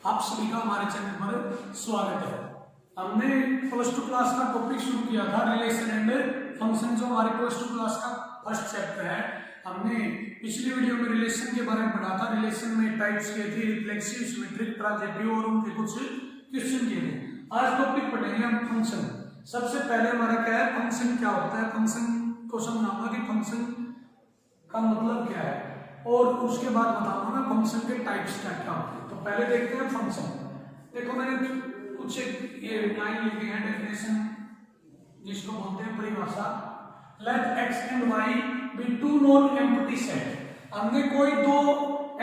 आप सभी का हमारे चैनल पर स्वागत है। हमने प्लस टू क्लास का टॉपिक शुरू किया था रिलेशन एंड फंक्शन, जो हमारे प्लस टू क्लास का फर्स्ट चैप्टर है। हमने पिछली वीडियो में रिलेशन के बारे में पढ़ा था। रिलेशन में टाइप्स किए थे, रिफ्लेक्सिव, सिमेट्रिक, ट्रांजिटिव और उनके कुछ क्वेश्चन किए थे। आज टॉपिक पढ़ेंगे हम फंक्शन। सबसे पहले हमारा क्या है, फंक्शन क्या होता है, फंक्शन को समझाऊंगा कि फंक्शन का मतलब क्या है और उसके बाद बताऊंगा फंक्शन के टाइप्स क्या क्या होते हैं। तो पहले देखते हैं फंक्शन। देखो मैंने कुछ ये लाइन लिखी है, डेफिनेशन जिसको बोलते हैं परिभाषा। Let X and Y be two non empty set. हमने कोई दो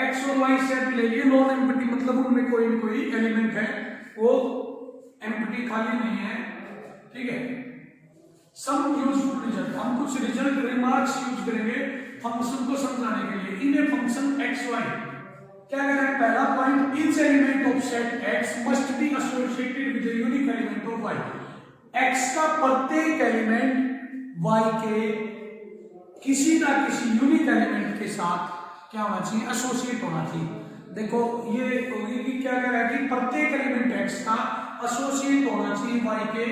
एक्स और वाई सेट ले लिए, नॉन एम्प्टी मतलब उनमें कोई न कोई एलिमेंट है, वो एम्प्टी खाली नहीं है, ठीक है। सम यूजफुल रिजल्ट, हम कुछ रिजल्ट रिमार्क्स यूज करेंगे फंक्शन को समझाने के लिए। In a function X Y क्या कह रहा है, पहला point, each element of set X must be associated with the unique element of Y. X का प्रत्येक एलिमेंट वाई के किसी ना किसी यूनिक एलिमेंट के साथ क्या होना चाहिए, एसोसिएट होना चाहिए। देखो ये होगी कि क्या कह रहा है कि प्रत्येक एलिमेंट एक्स का एसोसिएट होना चाहिए वाई के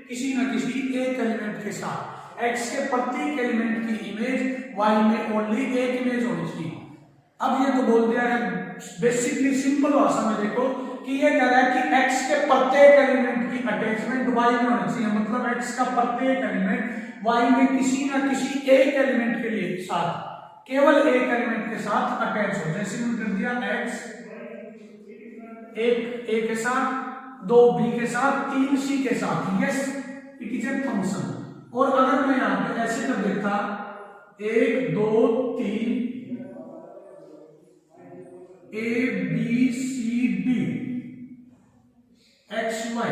किसी ना किसी एक एलिमेंट के साथ। एक्स के प्रत्येक एलिमेंट की इमेज वाई में ओनली एक इमेज होनी चाहिए। अब ये तो बोल दिया है बेसिकली सिंपल भाषा में, देखो कि ये कह रहा है कि एक्स के प्रत्येक एलिमेंट की अटैचमेंट वाई में होनी चाहिए। मतलब एक्स का प्रत्येक एलिमेंट वाई में किसी ना किसी एक एलिमेंट के लिए साथ, केवल एक एलिमेंट के साथ अटैच हो। जैसे मैंने कर दिया एक्स एक ए के साथ, दो बी के साथ, तीन सी के साथ, yes it is a function. और अगर मैं यहां पे ऐसे कर देता एक दो तीन A B C D X Y,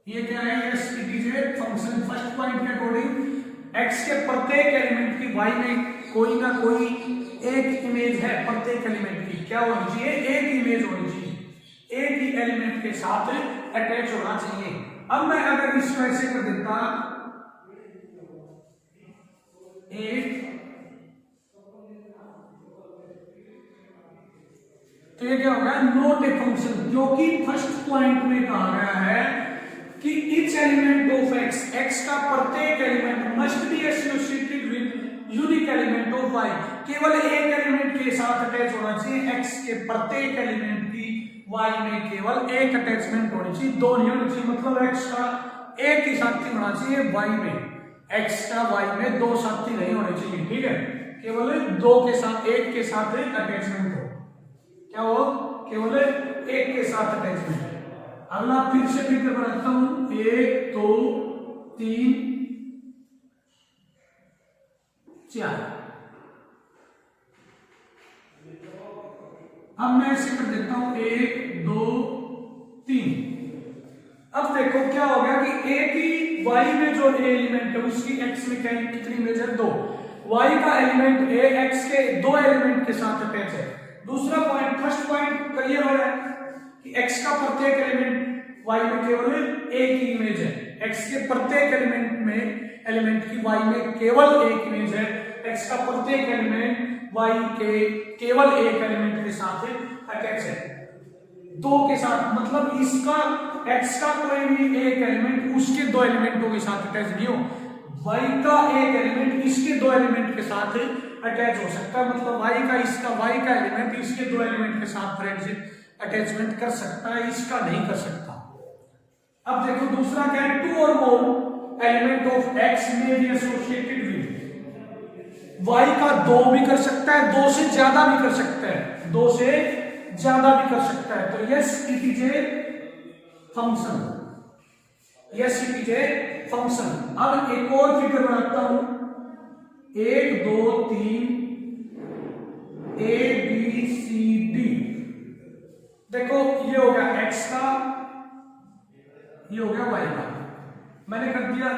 ये क्या है, yes it is a function. First point के अकॉर्डिंग एक्स के प्रत्येक एलिमेंट की वाई में कोई ना कोई एक इमेज है, प्रत्येक एलिमेंट की क्या होनी चाहिए, एक इमेज होनी चाहिए, एक ही एलिमेंट के साथ अटैच होना चाहिए। अब मैं अगर इसको ऐसे कर देता एक, तो ये क्या होगा, नॉट ए फंक्शन, क्योंकि फर्स्ट पॉइंट में कहा गया है कि each element of X, X का प्रत्येक element must be associated with unique element of Y, केवल एक एलिमेंट के साथ अटैच होना चाहिए। एक्स के प्रत्येक एलिमेंट की वाई में केवल एक अटैचमेंट होनी चाहिए, दो नहीं होनी चाहिए। मतलब एक्स का एक ही साथी होना चाहिए वाई में, एक्स का वाई में दो साथी नहीं होने चाहिए, ठीक है। केवल दो के साथ, एक के साथ अटैचमेंट हो, क्या हो, केवल एक के साथ अटैचमेंट। अगला फिर से फिर बनाता हूं, एक दो तीन चार। अब मैं ऐसे कर देता हूं एक दो तीन। अब देखो क्या हो गया कि एक ही वाई में जो एलिमेंट है उसकी एक्स में कितनी इमेज है, दो। वाई का एलिमेंट ए एक्स के दो एलिमेंट के साथ अटैच है। दूसरा पॉइंट, फर्स्ट पॉइंट क्लियर हो रहा है कि एक्स का प्रत्येक एलिमेंट वाई में केवल एक ही इमेज है। एक्स के प्रत्येक एलिमेंट की वाई में केवल एक इमेज है। एक्स का प्रत्येक एलिमेंट वाई के केवल एक एलिमेंट के साथ अटैच है, दो के साथ। मतलब इसका एक्स का कोई भी एक एलिमेंट उसके दो एलिमेंटों के साथ अटैच नहीं हो, वाई का एक एलिमेंट इसके दो एलिमेंट के साथ अटैच हो सकता है। मतलब वाई का एलिमेंट इसके दो एलिमेंट के साथ अटैचमेंट कर सकता है, इसका नहीं कर सकता। अब देखो दूसरा क्या है, टू और मोर एलिमेंट ऑफ एक्स में बी एसोसिएटेड विद, वाई का दो भी कर सकता है, दो से ज्यादा भी कर सकता है, दो से ज्यादा भी कर सकता है। तो yes it is a function, yes it is a function. अब एक और फिगर बनाता हूं, एक दो तीन ए बी सी डी। देखो ये हो गया एक्स का, ये हो गया वाई का। मैंने कर दिया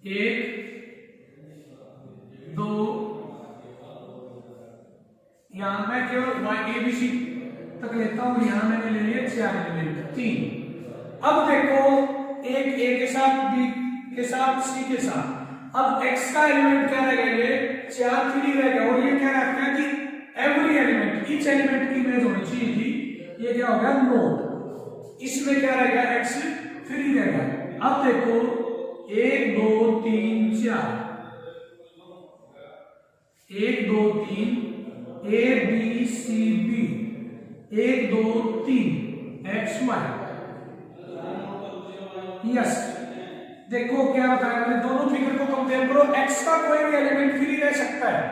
एक दो, यहां मैं केवल वाई ए बी सी तक लेता हूं, यहां मैंने ले लिए चार एलिमेंट, तीन। अब देखो एक ए के साथ भी के साथ सी के साथ। अब x का एलिमेंट क्या रहेगा, ये 4 फ्री रहेगा और ये क्या रखा है कि एवरी एलिमेंट, ईच एलिमेंट की इमेज होनी चाहिए थी, ये क्या हो गया नोट, इसमें क्या रहेगा x फ्री रहेगा। अब देखो 1 2 3 4, 1 2 3 A B C B, 1 2 3 x y, yes. देखो क्या बताया मैंने, दोनों फिगर को कंपेयर करो, x का कोई भी एलिमेंट फ्री रह सकता है,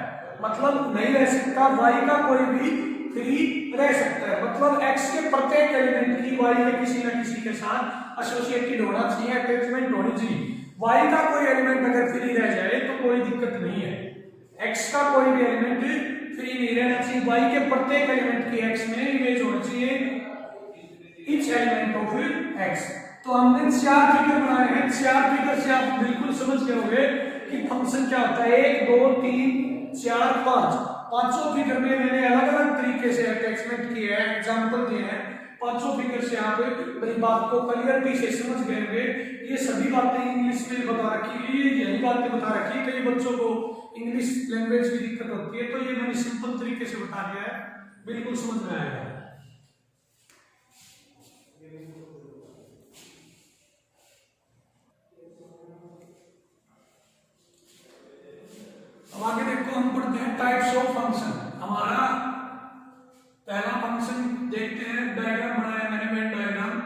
मतलब नहीं रह सकता, y का कोई भी फ्री रह सकता है, मतलब x के प्रत्येक एलिमेंट की y के किसी न किसी के साथ एसोसिएटेड होना चाहिए, अटैचमेंट होनी चाहिए। y का कोई एलिमेंट अगर फ्री रह जाए तो कोई दिक्कत नहीं है, x का कोई भी एलिमेंट फ्री नहीं रहना चाहिए, y के प्रत्येक एलिमेंट की x में इमेज होनी चाहिए, ईच एलिमेंट ऑफ x। तो हमने 4 फिगर बनाए हैं, 4 फिगर से आप बिल्कुल समझ गए होंगे कि फंक्शन क्या होता है। 1 2 3 4 5, पांचों फिगर में मैंने अलग अलग तरीके से अटैचमेंट किए हैं, एग्जांपल दिए हैं, पांचों फिगर से आप मेरी बात को क्लियरिटी से समझ गए होंगे। ये सभी बातें इंग्लिश में बता रखी है, यही बातें बता रखी है, कई बच्चों को इंग्लिश लैंग्वेज की दिक्कत होती है, तो ये मैंने सिंपल तरीके से बता दिया है, बिल्कुल समझ में आएगा। अब आगे देखो, हम पढ़ते हैं टाइप्स ऑफ फंक्शन। हमारा पहला फंक्शन देखते हैं, डायग्राम बनाया मैंने, वेन डायग्राम।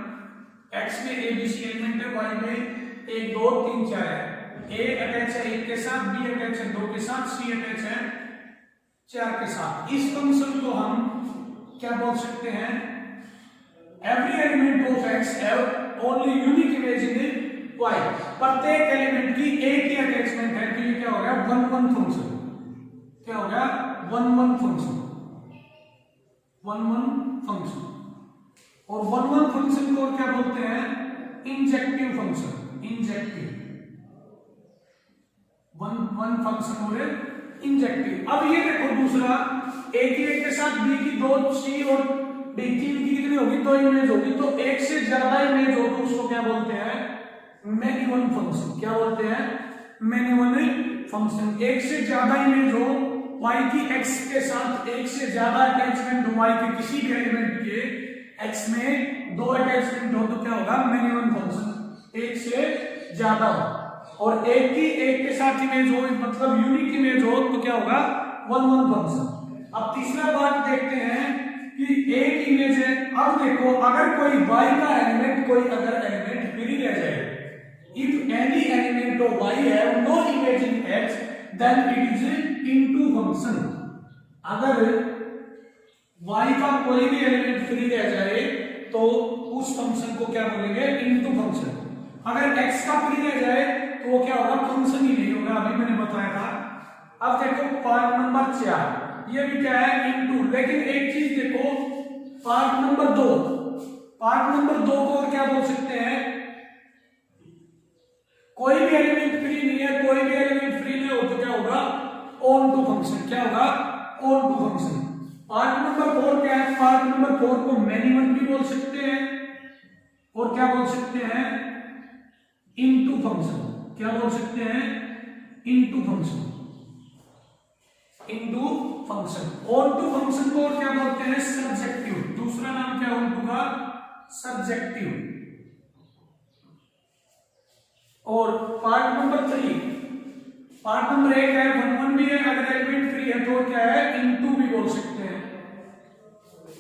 x में a b c एलिमेंट है, y में 1 2 3 4 है, a अटैच है 1 के साथ, b अटैच है 2 के साथ, c अटैच है 4 के साथ। इस फंक्शन को हम क्या बोल सकते हैं, every element of x have only unique image in y, प्रत्येक एलिमेंट की एक ही अटैचमेंट है, तो ये क्या हो गया 1 1 फंक्शन, क्या हो गया 1 1 फंक्शन, 1 1 फंक्शन। और 1 1 फंक्शन को क्या बोलते हैं, इंजेक्टिव फंक्शन, इंजेक्टिव 1 1 फंक्शन और इंजेक्टिव। अब ये देखो दूसरा, a की 1 के साथ b की 2, c और d की कितनी होगी, 2 इमेज होगी, तो एक से ज्यादा इमेज हो तो उसको क्या बोलते हैं, मैनी वन फंक्शन। क्या बोलते हैं, मैनी वन फंक्शन। एक से ज्यादा इमेज हो y की x के साथ, एक से ज्यादा अटैचमेंट हो y के किसी भी एलिमेंट के x में 2 अटैचमेंट हो तो क्या होगा, मैनी वन फंक्शन, एक से ज्यादा हो। और एक के साथ इमेज हो, मतलब यूनिक इमेज हो तो क्या होगा 1 1 फंक्शन। अब तीसरा बात देखते हैं कि एक इमेज है। अब देखो, अगर कोई y का एलिमेंट, कोई अगर एलिमेंट फ्री रह जाए, if any element of y have no image in x, then it is into function। अगर y का कोई भी एलिमेंट फ्री रह जाए तो उस फंक्शन को क्या बोलेंगे, इनटू फंक्शन। अगर x का फ्री रह जाए तो वो क्या होगा, फंक्शन ही नहीं होगा, अभी मैंने बताया था। अब देखो पार्ट नंबर 4, ये भी क्या है, इनटू। लेकिन एक चीज देखो, पार्ट नंबर 2, पार्ट नंबर 2 को क्या बोल सकते हैं, कोई भी एलिमेंट फ्री नहीं है, कोई भी एलिमेंट फ्री नहीं हो तो क्या होगा, ऑन टू फंक्शन। क्या होगा, onto function. Part number 4 क्या है, पार्ट नंबर 4 को मैनी वन भी बोल सकते हैं और क्या बोल सकते हैं, इनटू फंक्शन। क्या बोल सकते हैं, into function, into function. Onto function को क्या बोलते हैं, सब्जेक्टिव। दूसरा नाम क्या है ऑन टू का, सब्जेक्टिव। और पार्ट नंबर 3, पार्ट नंबर 1 है 1 1 भी है, अगर एलिमेंट फ्री है तो क्या है, इनटू भी बोल सकते हैं।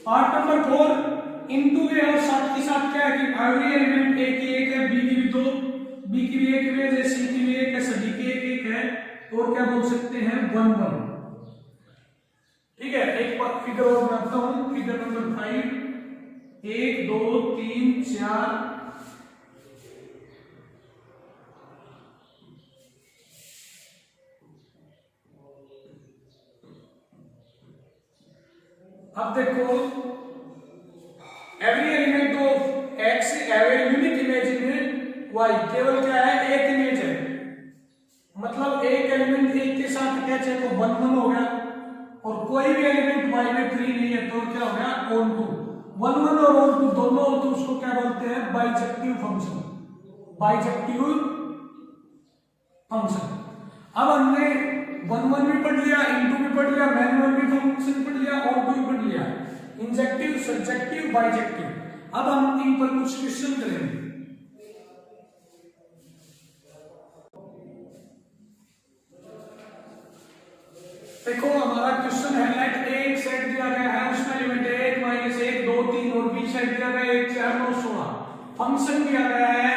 पार्ट नंबर 4 इनटू भी है और साथ के साथ क्या है कि एवरी एलिमेंट a की 1 है, b की भी 2, b की भी 1 इमेज है, c की भी 1 है, सभी की 1 1 है, और क्या बोल सकते हैं 1 1। ठीक है, एक फिगर और बनाता हूं, फिगर नंबर 5, 1 2 3 4। अब देखो, every element of x have a unique image in y। केवल क्या है, एक इमेज है, मतलब एक एलिमेंट एक के साथ अटैच है तो 1 1 हो गया, और कोई भी एलिमेंट y में फ्री नहीं है तो क्या हो गया, ऑन टू। 1 1 और ऑन टू दोनों हो तो उसको क्या बोलते हैं, बाइजेक्टिव फंक्शन, बाइजेक्टिव फंक्शन। अब हमने 1 भी पढ़ लिया, इनटू भी पढ़ लिया, मैनुअल भी फंक्शन पढ़ लिया, ऑन टू भी पढ़ लिया, इंजेक्टिव, सब्जेक्टिव, बाइजेक्टिव। अब हम इन पर कुछ क्वेश्चन करेंगे। देखो हमारा क्वेश्चन है लेट एक सेट दिया गया है, उसमें लिमिट 1 -1 2 3 और बी सेट दिया गया है 1 4 9 16। फंक्शन दिया गया है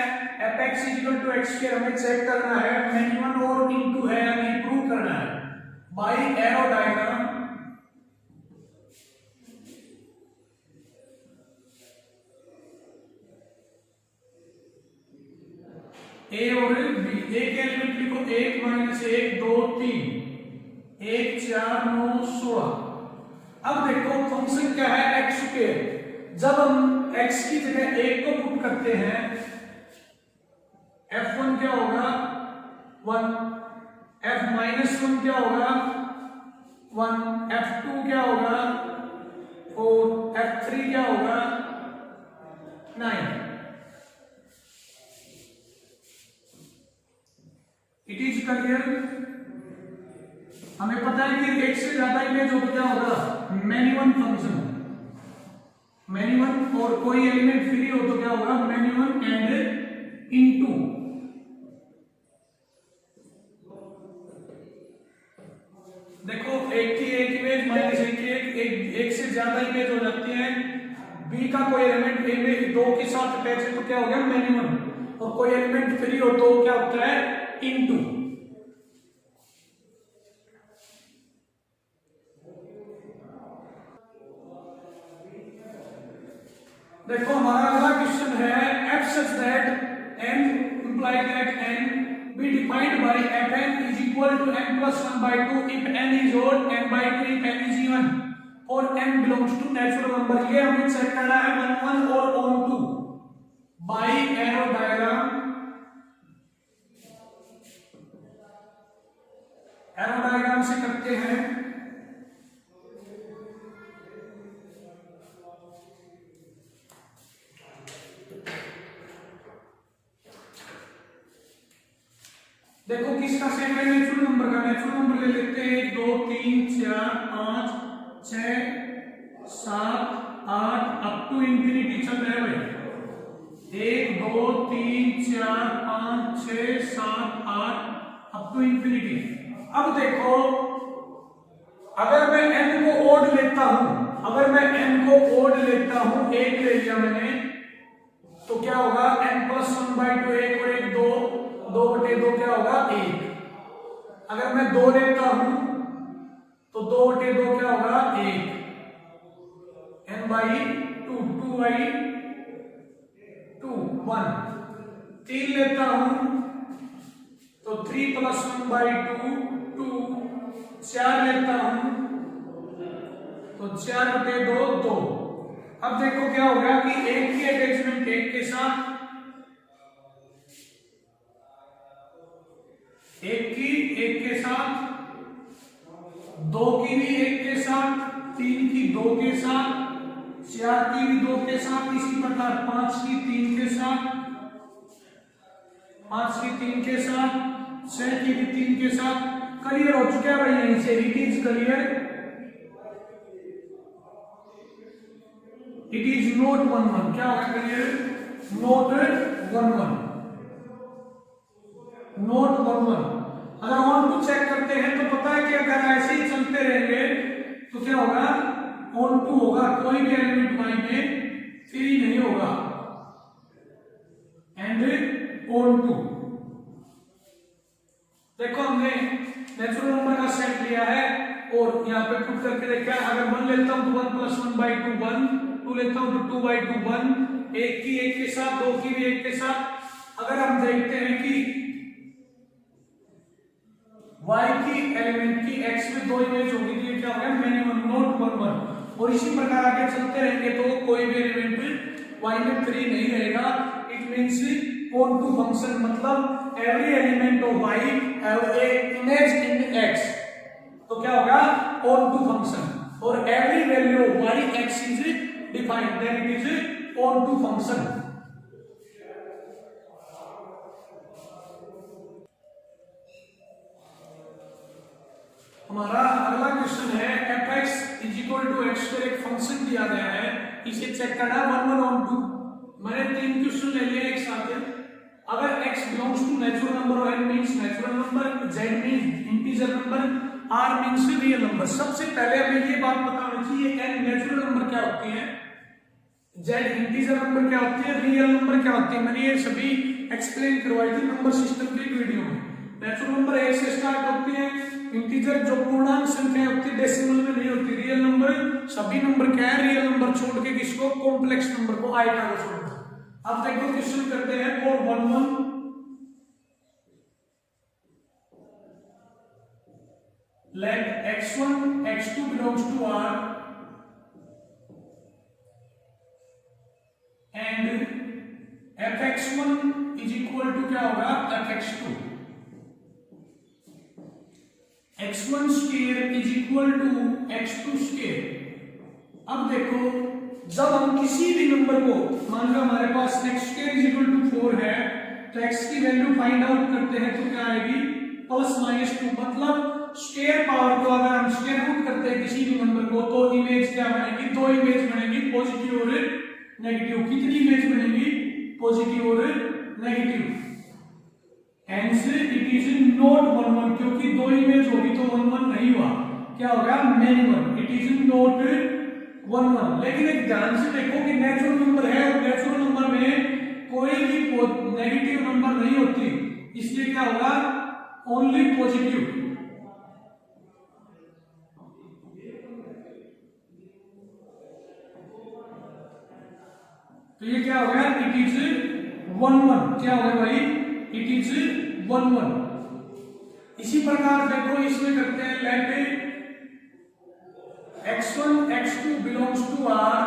fx = x2, हमें चेक करना है मिनिमम और इनटू है हमें प्रूव करना है बाय एरो डायग्राम। ए और बी, ए के एलिमेंट लिखो 1 -1 2 3 1 4 9 16। अब देखो फंक्शन क्या है x2। जब हम x की जगह 1 को पुट करते हैं f1 क्या होगा 1, f-1 क्या होगा 1, f2 क्या होगा 4, f3 क्या होगा 9। It is clear. हमें पता है कि एक से ज्यादा इमेज हो तो क्या होगा मिनिमम फंक्शन, मिनिमम और कोई एलिमेंट फ्री हो तो क्या होगा मिनिमम एंड इनटू। देखो एक की एक इमेज माइनस एक से ज्यादा इमेज हो जाती है, बी का कोई एलिमेंट इमेज 2 के साथ अटैच है तो क्या हो गया मिनिमम, और कोई एलिमेंट फ्री हो तो क्या होता है इनटू। देखो हमारा अगला क्वेश्चन है f such that n imply that n be defined by fn is equal to n plus 1 by 2 if n is odd, n by 2 if n is even, or n belongs to natural number। ये हमें check करना है 1 1 और on 2 by arrow diagram। Arrow diagram से करते हैं। देखो किसका सेट है नेचुरल नंबर का, नेचुरल नंबर ले लेते हैं 1 2 3 4 5 6 7 8 अप टू इंफिनिटी चल रहा है भाई। 1 2 3 4 5 6 7 8 अप टू इंफिनिटी। अब देखो अगर मैं n को ओड लेता हूं, अगर मैं n को ओड लेता हूं, 1 ले लिया मैंने तो क्या होगा n plus 1 by 2 1 और 1 2 2/2 क्या होगा 1। अगर मैं 2 लेता हूं तो 2/2 क्या होगा 1, n by 2 2 by 2 1। 3 लेता हूं तो 3 plus 1 by 2 2। 4 लेता हूं तो 4/2 2। अब देखो क्या हो गया कि एक की अटैचमेंट एक के साथ, एक की एक के साथ, 2 की भी एक के साथ, 3 की 2 के साथ, 4 की भी 2 के साथ, इसी प्रकार 5 की 3 के साथ, 5 की 3 के साथ, 6 की भी 3 के साथ। क्लियर हो चुका है भाई यहीं से, it is clear. It is not 1 1। क्या होगा क्लियर नॉट 1 1, नॉट 1 1। अगर ऑन टू चेक करते हैं तो पता है कि अगर ऐसे ही चलते रहेंगे तो क्या होगा ऑन टू होगा, कोई भी एलिमेंट y में फ्री नहीं होगा एंड ऑन टू। देखो हमने नेचुरल नंबर का सेट लिया है और यहाँ पे पुट करके देखा है। अगर 1 लेता हूं तो 1 plus 1 by 2 1, 2 लेता हूं तो 2 by 2 1, एक की एक के साथ, 2 की भी एक के साथ। अगर हम देखते हैं कि y की एलिमेंट की x में 2 इमेज होगी तो क्या होगा मिनिमम नॉट 1 1। और इसी प्रकार आगे चलते रहेंगे तो कोई भी एलिमेंट y में फ्री नहीं रहेगा। It means onto function मतलब every element of y have a image in x, तो क्या होगा ऑन टू फंक्शन। और every value of y x is defined then it is onto function. हमारा अगला question है fx is equal to x square एक function दिया गया है, इसे चेक करना 1 1 on 2। मैंने 3 क्वेश्चन ले लिए एक साथ। अगर x belongs to natural number और n means natural number, z means integer number, r means real number. सबसे पहले हमें ये बात पता होनी चाहिए n नेचुरल नंबर क्या होती है, z इंटीजर नंबर क्या होती है, रियल नंबर क्या होती है। मैंने ये सभी एक्सप्लेन करवाई थी नंबर सिस्टम की वीडियो में। नेचुरल नंबर 1 से स्टार्ट होती है, इंटीजर जो पूर्णांक संख्या होती है डेसिमल में नहीं होती, रियल नंबर सभी नंबर क्या है, रियल नंबर छोड़ के किसको, कॉम्प्लेक्स नंबर को, आइटा को छोड़ के। अब देखो क्वेश्चन करते हैं for 1 1 let x1 x2 belongs to R and fx1 is equal to क्या होगा, fx2। x1 square is equal to x2 square. अब देखो जब हम किसी भी नंबर को, मान लो हमारे पास x square is equal to 4 है, तो x की वैल्यू फाइंड आउट करते हैं तो क्या आएगी, +-2। मतलब स्क्वायर पावर को अगर हम स्क्वायर रूट करते हैं किसी भी नंबर को तो इमेज क्या बनेगी, 2 इमेज बनेगी, पॉजिटिव और नेगेटिव। कितनी इमेज बनेगी, पॉजिटिव और negative. Hence it is not 1 1, क्योंकि 2 इमेज होगी तो 1 1 नहीं हुआ, क्या होगा, many 1। It is not 1 1। लेकिन एक ध्यान से देखो कि नेचुरल नंबर है और नेचुरल नंबर में कोई भी नेगेटिव नंबर नहीं होती, इसलिए क्या होगा, ओनली पॉजिटिव। तो ये क्या हो गया, इट इज 1 1। क्या हो गया भाई, इट इज 1 1। इसी प्रकार देखो इसमें करते हैं let x1 x2 belongs to R,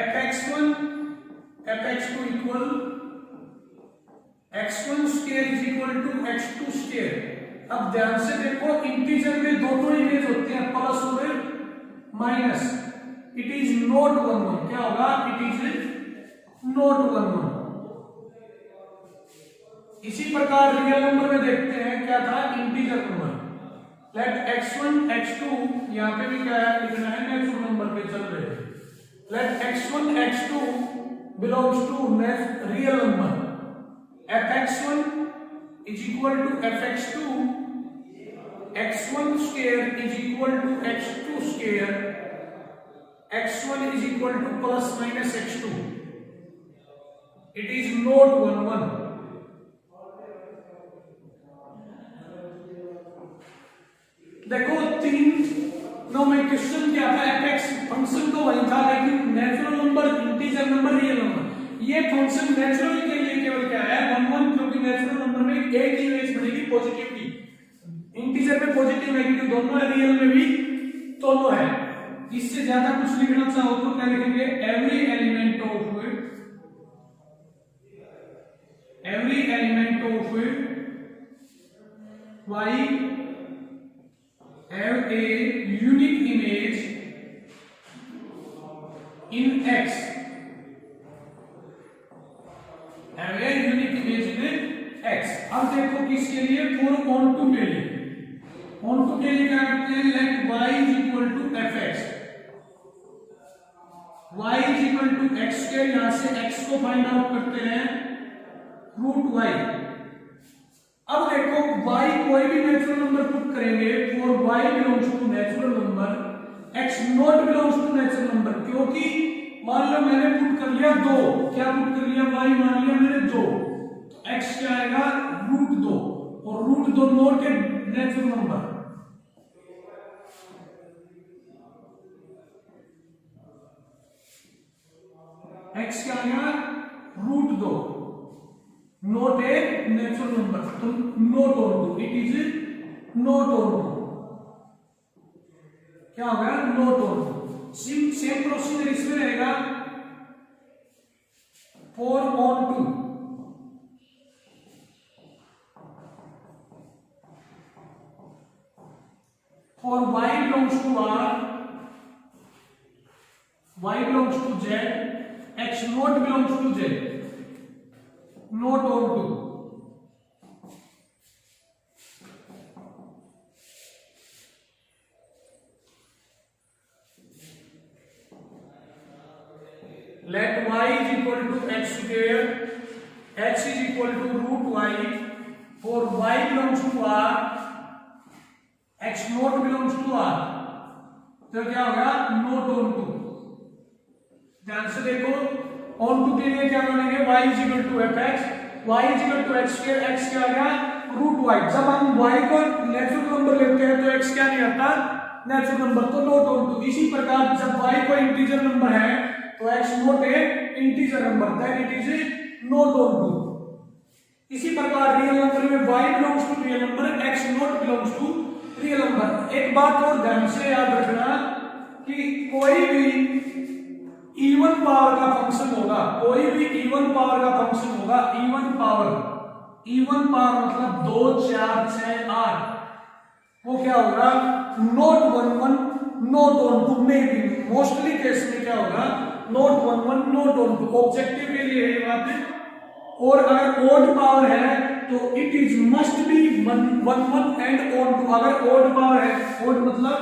fx1 fx2 equal x1 square is equal to x2 square। अब ध्यान से देखो इंटीजर में दो इमेज होते हैं, प्लस और माइनस। It is not 1 1। क्या होगा, इट इज नॉट 1 1। इसी प्रकार रियल नंबर में देखते हैं क्या था, integer number. Late x1 x2, यहां पे भी क्या है, लिखना है नेचुरल नंबर पे चल रहे हैं। Let x1 x2 belongs to real number, fx1 is equal to fx2, x1 square is equal to x2 square, x1 is equal to +-x2। It is not 1 1। देखो 3 में क्वेश्चन क्या था, fx फंक्शन तो वही था, लेकिन natural number, integer number, real number. ये function natural के लिए केवल क्या है, 1 1, क्योंकि नेचुरल नंबर में एक ही इमेज बनेगी पॉजिटिव की। इंटीजर में पॉजिटिव नेगेटिव दोनों है, रियल में भी दोनों है। इससे ज्यादा कुछ लिखना चाहो तो क्या लिखेंगे, every element of y have a unique image in x, have a unique image in x। अब देखो किसके लिए, फॉर onto के लिए। onto के लिए क्या करते हैं, let y is equal to fx, y is equal to x के, यहां से x को फाइंड आउट करते हैं √y। अब देखो y कोई भी नेचुरल नंबर पुट करेंगे, for y belongs to natural number, x not belongs to natural number. क्योंकि मान लो मैंने पुट कर लिया 2, क्या पुट कर लिया, y मान लिया मैंने 2, तो x क्या आएगा, √2, और √2 not a natural number. x क्या आएगा, √2, नॉट ए नेचुरल नंबर, तो not onto, it is not onto. क्या होगा, not onto. Same procedure इसमें रहेगा, for onto, for y belongs to R, y belongs to Z, x not belongs to Z, not on to। equal to x square, x is equal to root y, for y belongs to r, x not belongs to r, तो क्या होगा note on to. ध्यान से देखो, on to के लिए क्या बनेंगे, y is equal to fx, y is equal to x square, x क्या आ गया रूट y। जब हम y को नेचुरल नंबर लेते हैं तो x क्या नहीं आता नेचुरल नंबर, तो नोट ऑन टू। इसी प्रकार जब y को इंटीजर नंबर है तो x not a integer number, then it is not onto. इसी प्रकार रियल नंबर में y belongs to real number, x not belongs to real number. एक बात और ध्यान से याद रखना कि कोई भी इवन पावर का फंक्शन होगा, कोई भी इवन पावर का फंक्शन होगा, इवन पावर मतलब 2 4 6 8, वो क्या होगा नोट 1 1 नोट ऑन टू में भी। मोस्टली केस में क्या होगा not 1 1 not onto, objective के लिए ये बात है। और अगर ओड पावर है तो it is must be 1 1 and onto. अगर ओड पावर है, ओड मतलब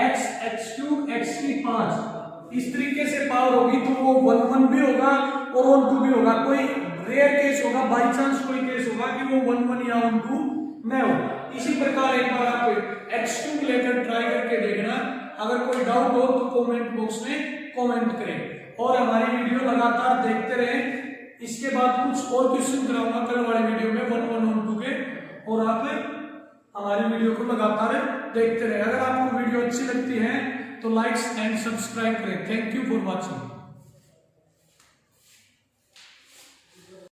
x x3 x5, इस तरीके से पावर होगी तो वो 1 1 भी होगा और ऑन टू भी होगा। कोई रेयर केस होगा, बाई चांस कोई केस होगा कि वो 1 1 या ऑन टू न हो। इसी प्रकार एक बार आप x2 लेकर ट्राई करके देखना। अगर कोई डाउट हो तो कमेंट बॉक्स में कमेंट करें और हमारी वीडियो लगातार देखते रहें। इसके बाद कुछ और क्वेश्चन कराऊंगा कल वाले वीडियो में 1 1 ऑन टू के, और आप हमारी वीडियो को लगातार देखते रहे। अगर आपको वीडियो अच्छी लगती है तो लाइक्स एंड सब्सक्राइब करें। Thank you for watching.